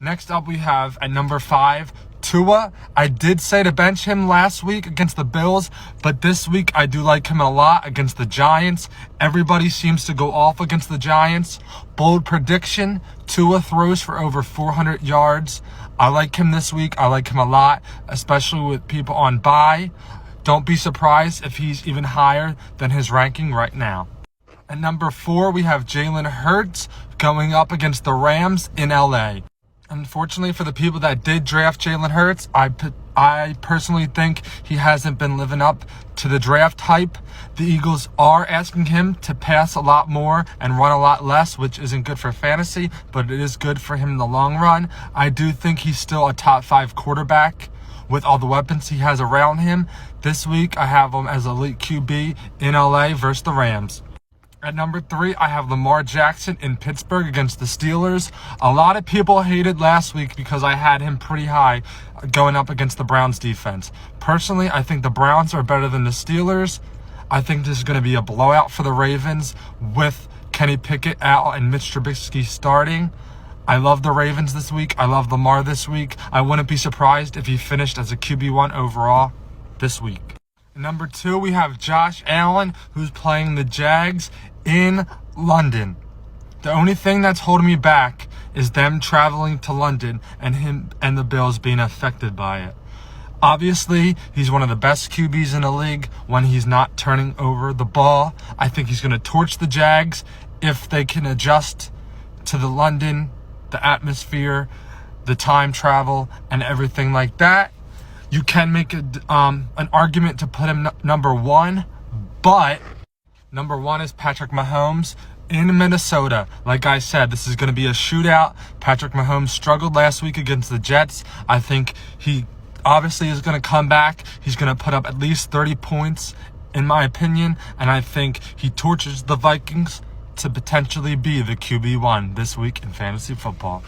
Next up, we have at number 5, Tua. I did say to bench him last week against the Bills, but this week I do like him a lot against the Giants. Everybody seems to go off against the Giants. Bold prediction, Tua throws for over 400 yards. I like him this week. I like him a lot, especially with people on bye. Don't be surprised if he's even higher than his ranking right now. At number 4, we have Jalen Hurts going up against the Rams in LA. Unfortunately for the people that did draft Jalen Hurts, I personally think he hasn't been living up to the draft hype. The Eagles are asking him to pass a lot more and run a lot less, which isn't good for fantasy, but it is good for him in the long run. I do think he's still a top 5 quarterback with all the weapons he has around him. This week, I have him as elite QB in LA versus the Rams. At number 3, I have Lamar Jackson in Pittsburgh against the Steelers. A lot of people hated last week because I had him pretty high going up against the Browns defense. Personally, I think the Browns are better than the Steelers. I think this is going to be a blowout for the Ravens with Kenny Pickett out and Mitch Trubisky starting. I love the Ravens this week. I love Lamar this week. I wouldn't be surprised if he finished as a QB1 overall this week. Number 2, we have Josh Allen, who's playing the Jags in London. The only thing that's holding me back is them traveling to London and him and the Bills being affected by it. Obviously, he's one of the best QBs in the league when he's not turning over the ball. I think he's going to torch the Jags if they can adjust to the London, the atmosphere, the time travel, and everything like that. You can make an argument to put him number 1, but number 1 is Patrick Mahomes in Minnesota. Like I said, this is going to be a shootout. Patrick Mahomes struggled last week against the Jets. I think he obviously is going to come back. He's going to put up at least 30 points, in my opinion, and I think he torches the Vikings to potentially be the QB1 this week in fantasy football.